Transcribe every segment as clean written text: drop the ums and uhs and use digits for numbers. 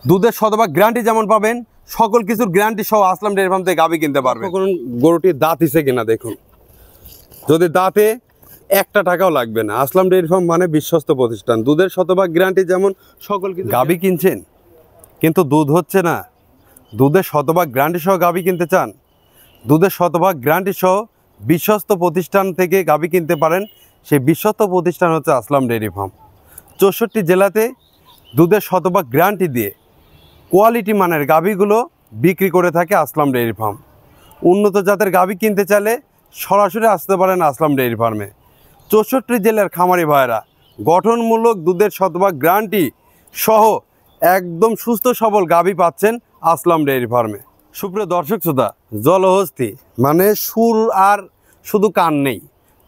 দুধের শতভাগ গ্যারান্টি যেমন পাবেন, সকল কিছুর গ্যারান্টি সহ আসলাম ডেয়ারি ফার্ম থেকে গাভী কিনতে পারবেন। গরুটির দাঁত হিসেবে কিনা দেখুন, যদি দাঁতে একটা টাকাও লাগবে না। আসলাম ডেয়ারি ফার্ম মানে বিশ্বস্ত প্রতিষ্ঠান। দুধের শতভাগ গ্যারান্টি যেমন সকল কিছু। গাভী কিনছেন কিন্তু দুধ হচ্ছে না, দুধের শতভাগ গ্যারান্টি সহ গাভী কিনতে চান, দুধের শতভাগ গ্যারান্টি সহ বিশ্বস্ত প্রতিষ্ঠান থেকে গাভী কিনতে পারেন। সেই বিশ্বস্ত প্রতিষ্ঠান হচ্ছে আসলাম ডেয়ারি ফার্ম। 64 জেলাতে দুধের শতভাগ গ্যারান্টি দিয়ে কোয়ালিটি মানের গাভীগুলো বিক্রি করে থাকে আসলাম ডেয়ারি ফার্ম। উন্নত জাতের গাভী কিনতে চাইলে সরাসরি আসতে পারেন আসলাম ডেয়ারি ফার্মে। 64 জেলার খামারি ভাইয়েরা গঠনমূলক দুধের শতভাগ গ্যারান্টি সহ একদম সুস্থ সবল গাভী পাচ্ছেন আসলাম ডেয়ারি ফার্মে। সুপ্রিয় দর্শক শ্রোতা, জলহস্তি মানে সুর আর শুধু কান নেই,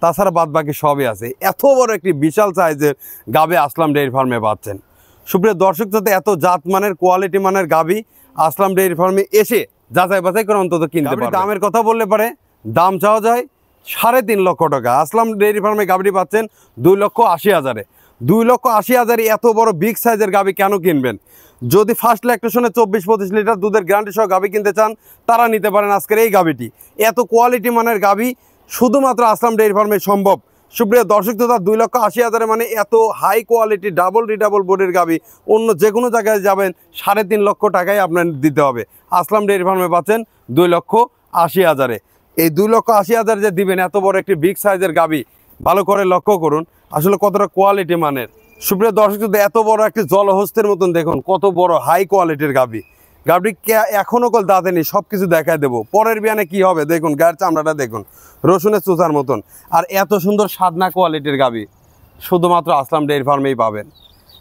তাছাড়া বাদ বাকি সবই আছে। এত বড় একটি বিশাল সাইজের গাভী আসলাম ডেয়ারি ফার্মে পাচ্ছেন। সুপ্রিয় দর্শক শ্রোতা, এত জাত মানের কোয়ালিটি মানের গাভী আসলাম ডেয়ারি ফার্মে এসে যাচাই বাছাই করে অন্তত কিনতে পারবেন। দামের কথা বললে পারে দাম চাওয়া যায় 3.5 লক্ষ টাকা। আসলাম ডেয়ারি ফার্মে গাভীটি পাচ্ছেন 2,80,000-এ। 2,80,000-এ এত বড় বিগ সাইজের গাভী কেন কিনবেন? যদি ফার্স্ট ল্যাকটেশনে 24-25 লিটার দুধের গ্যারান্টি সহ গাভী কিনতে চান, তারা নিতে পারেন আজকের এই গাভীটি। এত কোয়ালিটি মানের গাভী শুধুমাত্র আসলাম ডেয়ারি ফার্মে সম্ভব। সুপ্রিয় দর্শক শ্রোতা, 2,80,000-এ মানে এত হাই কোয়ালিটি ডাবল রিডাবল বোর্ডের গাভী অন্য যে কোনো জায়গায় যাবেন 3.5 লক্ষ টাকায় আপনার দিতে হবে। আসলাম ডেয়ারি ফার্মে পাচ্ছেন 2,80,000-এ। এই 2,80,000 যে দিবেন এত বড় একটি বিগ সাইজের গাভী, ভালো করে লক্ষ্য করুন আসলে কতটা কোয়ালিটি মানের। সুপ্রিয় দর্শক শ্রোতা, এত বড় একটি জলহস্তের মতন দেখুন কত বড় হাই কোয়ালিটির গাভী। গাভীটি এখনও কল দাঁতে নেই, সব কিছু দেখায় দেবো। পরের বিয়ানে কি হবে দেখুন, গায়ের চামড়াটা দেখুন রসুনের চুচার মতন। আর এত সুন্দর সাদনা কোয়ালিটির গাভী শুধুমাত্র আসলাম ডেয়ারি ফার্মেই পাবেন।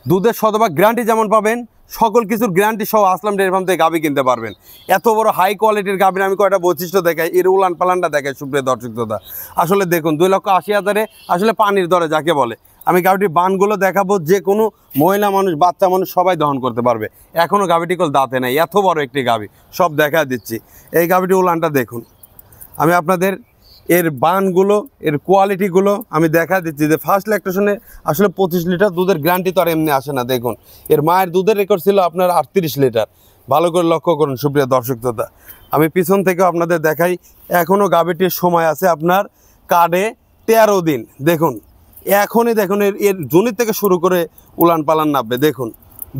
দুধের শতভাগ গ্যারান্টি যেমন পাবেন, সকল কিছুর গ্যারান্টি সহ আসলাম ডেয়ারি ফার্ম থেকে গাভী কিনতে পারবেন। এত বড় হাই কোয়ালিটির গাভীর আমি কয়টা বৈশিষ্ট্য দেখাই, এর উলান পালানটা দেখাই। সুপ্রিয় দর্শক শ্রোতা, আসলে দেখুন 2,80,000-এ আসলে পানির দরে যাকে বলে। আমি গাভীটির বানগুলো দেখাবো, যে কোনো মহিলা মানুষ বাচ্চা মানুষ সবাই দহন করতে পারবে। এখনও গাভীটি কল দাঁতে নাই, এত বড় একটি গাভী, সব দেখা দিচ্ছি। এই গাভীটির উলানটা দেখুন, আমি আপনাদের এর বানগুলো এর কোয়ালিটিগুলো আমি দেখা দিচ্ছি। যে ফার্স্ট ল্যাকটেশনে আসলে 25 লিটার দুধের গ্যারান্টি তো আর এমনি আসে না। দেখুন এর মায়ের দুধের রেকর্ড ছিল আপনার 38 লিটার। ভালো করে লক্ষ্য করুন সুপ্রিয় দর্শক শ্রোতা, আমি পিছন থেকেও আপনাদের দেখাই। এখনও গাভীটির সময় আছে আপনার কার্ডে 13 দিন। দেখুন এখনই দেখুন এর জুনি থেকে শুরু করে উলান পালান নামবে। দেখুন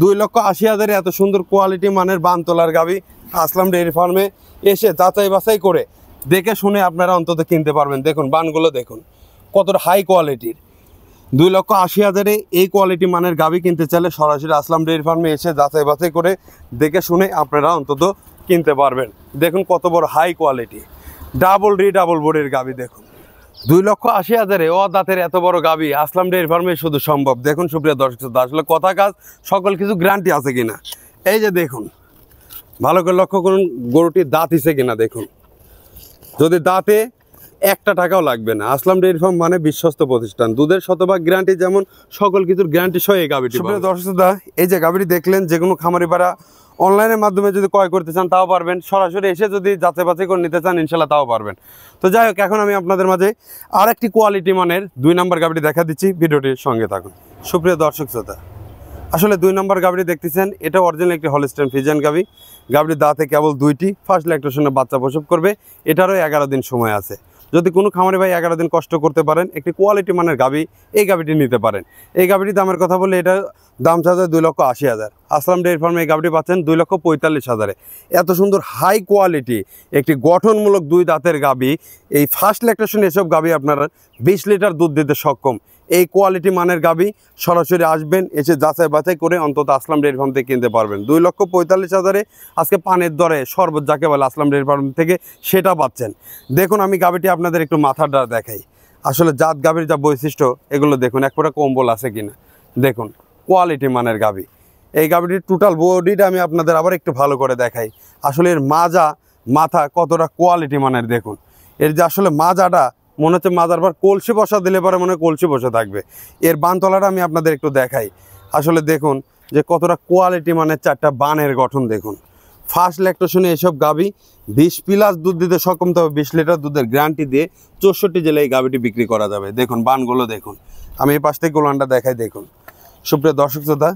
2,80,000-এ এত সুন্দর কোয়ালিটি মানের বান তোলার গাভী আসলাম ডেয়ারি ফার্মে এসে যাচাই বাছাই করে দেখে শুনে আপনারা অন্তত কিনতে পারবেন। দেখুন বানগুলো দেখুন কতটা হাই কোয়ালিটির। 2,80,000-এ এই কোয়ালিটি মানের গাভী কিনতে চাইলে সরাসরি আসলাম ডেয়ারি ফার্মে এসে যাচাই বাছাই করে দেখে শুনে আপনারা অন্তত কিনতে পারবেন। দেখুন কত বড় হাই কোয়ালিটি ডাবল রিডাবল বোর্ডের গাভী। দেখুন 2,80,000-এ দাঁতের এত বড় গাভী আসলাম ডেয়ারি ফার্মে শুধু সম্ভব। দেখুন সুপ্রিয় দর্শক শ্রোতা, আসলে কথা কাজ সকল কিছু গ্যারান্টি আছে কিনা। এই যে দেখুন ভালো করে লক্ষ্য করুন গরুটির দাঁত হিসেবে কিনা। দেখুন যদি দাঁতে একটা টাকাও লাগবে না। আসলাম ডেয়ারি ফার্ম মানে বিশ্বস্ত প্রতিষ্ঠান। দুধের শতভাগ গ্যারান্টি যেমন সকল কিছুর গ্যারান্টি সহ এই গাভীটি। সুপ্রিয় দর্শক শ্রোতা, এই যে গাভীটি দেখলেন, যে কোনো খামারি পাড়া অনলাইনের মাধ্যমে যদি ক্রয় করতে চান তাও পারবেন, সরাসরি এসে যদি যাচাই বাছাই করে নিতে চান ইনশাল্লাহ তাও পারবেন। তো যাই হোক, এখন আমি আপনাদের মাঝে আর একটি কোয়ালিটি মানের 2 নম্বর গাভীটি দেখা দিচ্ছি, ভিডিওটির সঙ্গে থাকুন। সুপ্রিয় দর্শক শ্রোতা, আসলে 2 নম্বর গাভীটি দেখতেছেন, এটা অরিজিনাল একটি হলস্টাইন ফ্রিজিয়ান গাভী। গাভীটির দাঁতে কেবল 2টি, ফার্স্ট ল্যাকটেশনে বাচ্চা প্রসব করবে। এটারও 11 দিন সময় আছে। যদি কোনো খামারি ভাই 11 দিন কষ্ট করতে পারেন, একটি কোয়ালিটি মানের গাভী এই গাভীটি নিতে পারেন। এই গাভীটির দামের কথা বলে এটা দাম চাওয়া 2,80,000। আসলাম ডেয়ারি ফার্মে এই গাভীটি পাচ্ছেন 2,45,000-এ। এত সুন্দর হাই কোয়ালিটি একটি গঠনমূলক 2 দাঁতের গাভী, এই ফার্স্ট ল্যাকটেশন এসব গাভী আপনারা 20 লিটার দুধ দিতে সক্ষম। এই কোয়ালিটি মানের গাভী সরাসরি আসবেন, এসে যাচাই বাছাই করে অন্তত আসলাম ডেয়ারি ফার্ম থেকে কিনতে পারবেন। 2,45,000-এ আজকে পানের দরে শরবত যাকে বলে আসলাম ডেয়ারি ফার্ম থেকে সেটা পাচ্ছেন। দেখুন আমি গাভীটি আপনাদের একটু মাথাটা দেখাই। আসলে জাত গাভীর যা বৈশিষ্ট্য এগুলো দেখুন, এক ফোঁটা কম্বল আছে কিনা। দেখুন কোয়ালিটি মানের গাভী। এই গাভীটির টোটাল বডিটা আমি আপনাদের আবার একটু ভালো করে দেখাই। আসলে এর মাথা কতটা কোয়ালিটি মানের। দেখুন এর যে আসলে মাজাটা মনে হচ্ছে মাজার পর কলসি বসা দিলে পরে মনে হয় কলসি বসে থাকবে। এর বানতলাটা আমি আপনাদের একটু দেখাই। আসলে দেখুন যে কতটা কোয়ালিটি মানের 4টা বানের গঠন। দেখুন ফার্স্ট ল্যাকটেশনে এসব গাভী 20+ দুধ দিতে সক্ষম, তবে 20 লিটার দুধের গ্যারান্টি দিয়ে 64 জেলায় এই গাভীটি বিক্রি করা যাবে। দেখুন বানগুলো দেখুন, আমি এই পাশ থেকে গোলানটা দেখাই। দেখুন সুপ্রিয় দর্শক শ্রোতা,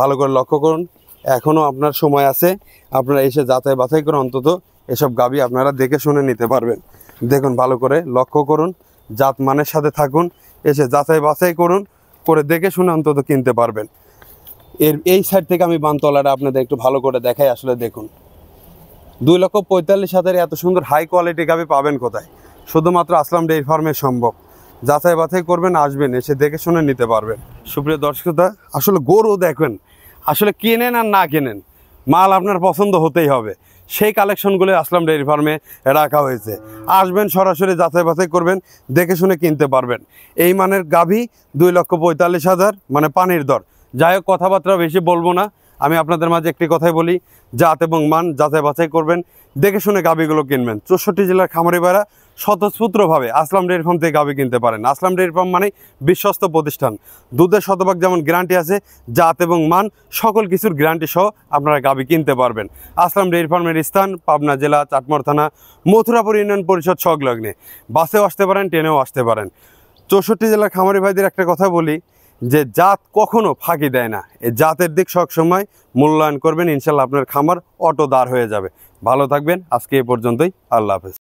ভালো করে লক্ষ্য করুন, এখনও আপনার সময় আছে, আপনারা এসে যাচাই বাছাই করে অন্তত এসব গাভী আপনারা দেখে শুনে নিতে পারবেন। দেখুন, ভালো করে লক্ষ্য করুন, জাত মানের সাথে থাকুন, এসে যাচাই বাছাই করুন, করে দেখে শুনে অন্তত কিনতে পারবেন। এই সাইড থেকে আমি বানতলাটা আপনাদের একটু ভালো করে দেখাই। আসলে দেখুন, 2,45,000 এত সুন্দর হাই কোয়ালিটি গাভী পাবেন কোথায়? শুধুমাত্র আসলাম ডেইরি ফার্মে সম্ভব। যাচাই বাছাই করবেন, আসবেন, এসে দেখে শুনে নিতে পারবেন। সুপ্রিয় দর্শকরা, আসলে গরু দেখবেন, আসলে কেনেন আর না কেনেন, মাল আপনার পছন্দ হতেই হবে। সেই কালেকশনগুলো আসলাম ডেইরি ফার্মে রাখা হয়েছে। আসবেন, সরাসরি যাচাই বাছাই করবেন, দেখে শুনে কিনতে পারবেন। এই মানের গাভী 2,45,000 মানে পানির দর। যাই হোক, কথাবার্তা বেশি বলবো না, আমি আপনাদের মাঝে একটি কথাই বলি, জাত এবং মান যাচাই বাছাই করবেন, দেখে শুনে গাভীগুলো কিনবেন। 64 জেলার খামারি ভাইরা স্বতঃস্ফূর্তভাবে আসলাম ডেইরি ফার্ম থেকে গাভী কিনতে পারেন। আসলাম ডেইরি ফার্ম মানে বিশ্বস্ত প্রতিষ্ঠান। দুধের শতভাগ যেমন গ্যারান্টি আছে, জাত এবং মান সকল কিছুর গ্যারান্টি সহ আপনারা গাভী কিনতে পারবেন। আসলাম ডেইরি ফার্মের স্থান পাবনা জেলা, চাটমোহর থানা, মথুরাপুর ইউনিয়ন পরিষদ সংলগ্নে। বাসেও আসতে পারেন, ট্রেনেও আসতে পারেন। 64 জেলার খামারি ভাইদের একটা কথা বলি, যে জাত কখনো ফাঁকি দেয় না। এই জাতের দিক সবসময় মূল্যায়ন করবেন, ইনশাল্লাহ আপনার খামার অটো দাঁড় হয়ে যাবে। ভালো থাকবেন, আজকে এ পর্যন্তই। আল্লাহ হাফেজ।